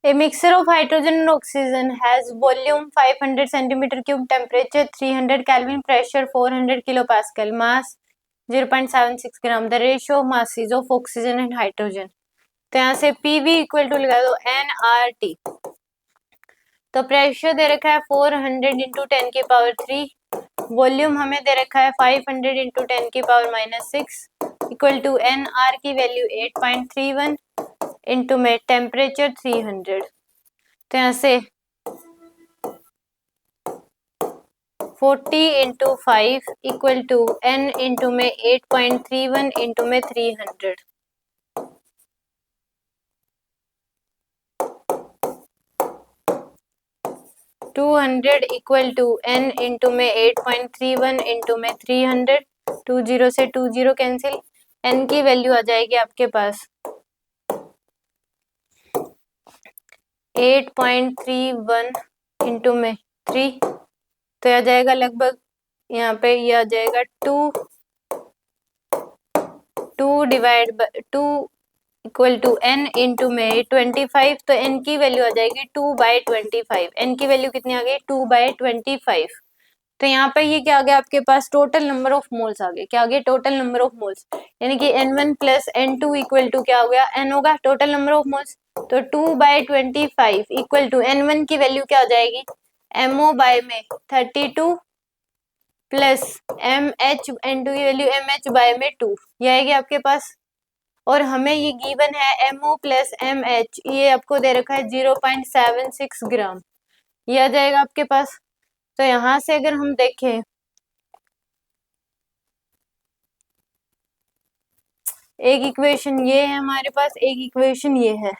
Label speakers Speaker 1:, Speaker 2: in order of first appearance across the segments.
Speaker 1: A mixture of hydrogen and oxygen has volume 500 centimeter cube, temperature 300 Kelvin, pressure 400 kilopascal, mass 0.76 gram. The ratio of masses of oxygen and hydrogen. तो यहाँ से PV equal to लगा दो nRT. तो pressure दे रखा है 400 into 10 की power 3, volume हमें दे रखा है 500 इंटू 10 की पावर -6 इक्वल टू nR की वैल्यू 8.31 इंटू में टेम्परेचर 300. तो यहाँ से 40 into 5 equal to n into में 8.31 इंटू में 300. Two 200 equal to n into में 8.31 इंटू में 300. 20 से 20 कैंसिल, n की वैल्यू आ जाएगी आपके पास 8.31 इंटू में 3. तो आ जाएगा लगभग यहाँ पे ये आ जाएगा 2 divide by 2 equal to n into में 25. तो n की वैल्यू आ जाएगी 2/25. n की वैल्यू कितनी आ गई 2/25. तो यहाँ पे ये क्या आ गया आपके पास टोटल नंबर ऑफ मोल्स आ गए. क्या आ गया टोटल नंबर ऑफ मोल्स, यानी कि n1 plus n2 equal to क्या हो गया n होगा टोटल नंबर ऑफ मोल्स. तो 2/25 इक्वल टू n1 की वैल्यू क्या हो जाएगी MO बाय में 32 प्लस MH, n2 की वैल्यू MH बाय में 2 ये आएगी आपके पास. और हमें ये गिवन है MO प्लस MH, ये आपको दे रखा है 0.76 ग्राम, ये आ जाएगा आपके पास. तो यहां से अगर हम देखें एक इक्वेशन ये है हमारे पास, एक इक्वेशन ये है.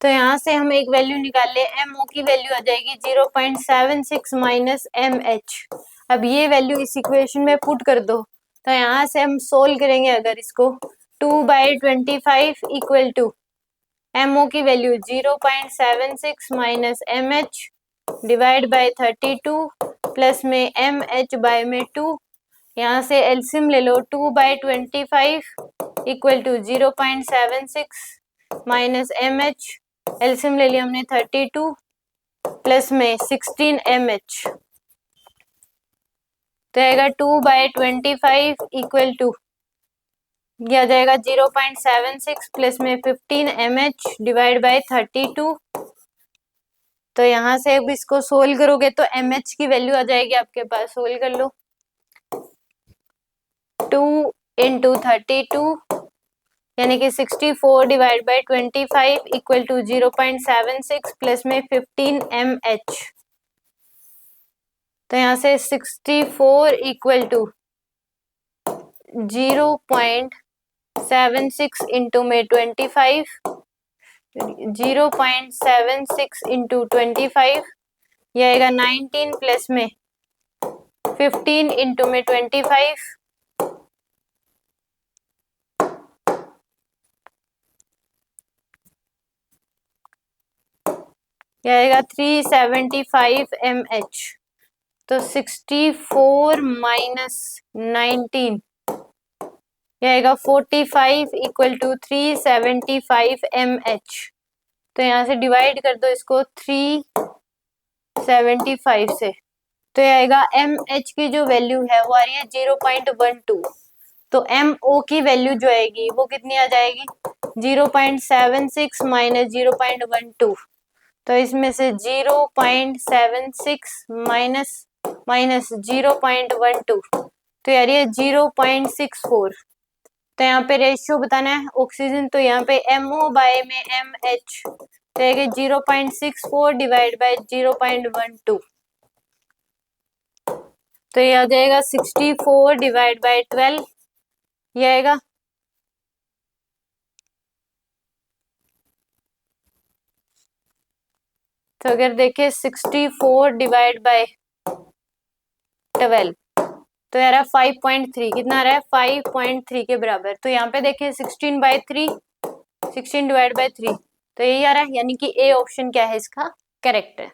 Speaker 1: तो यहाँ से हम एक वैल्यू निकाल ले, MO की वैल्यू आ जाएगी 0.76 माइनस MH. अब ये वैल्यू इस इक्वेशन में पुट कर दो. तो यहाँ से हम सोल्व करेंगे अगर इसको 2/25 इक्वल टू MO की value 0.76 minus MH divide by 32 plus में MH बाय में 2. यहाँ से एलसीएम ले लो 2/25 equal to 0.76 minus MH, LCM ले लिया हमने 32 प्लस में 16 MH. तो आएगा 2/25 इक्वल टू ये आ जाएगा 0.76 प्लस में 15 MH डिवाइड बाय 32. तो यहाँ से अब इसको सोल्व करोगे तो MH की वैल्यू आ जाएगी आपके पास, सोल्व कर लो 2 इंटू 32 यानी कि 64 divide by 25 equal to 0.76 plus में 15 MH. तो यहाँ से 64 इक्वल टू 0.76 इंटू में 25, 0.76 इंटू 25 ये आएगा 19 प्लस में 15 इंटू में 25. ये आएगा 375 mH. तो 64 माइनस 19 ये आएगा 45 इक्वल टू 375 mH. तो यहाँ से डिवाइड कर दो इसको 375 से. तो ये आएगा MH की जो वैल्यू है वो आ रही है 0.12. तो MO की वैल्यू जो आएगी वो कितनी आ जाएगी 0.76 माइनस 0.12. तो इसमें से 0.76 माइनस 0.12 तो यार ये 0.64. तो यहाँ पे रेशियो बताना है ऑक्सीजन, तो यहाँ पे MO बाय में MH तो ये 0.64 डिवाइड बाय 0.12. तो ये आ जाएगा 64 डिवाइड बाय 12 ये आएगा. तो अगर देखें 64 डिवाइड बाय 12 तो यार 5.3 कितना आ रहा है 5.3 के बराबर. तो यहाँ पे देखें 16/3 16 डिवाइड बाय 3 तो यही आ रहा है, यानी कि ए ऑप्शन क्या है इसका करेक्ट है.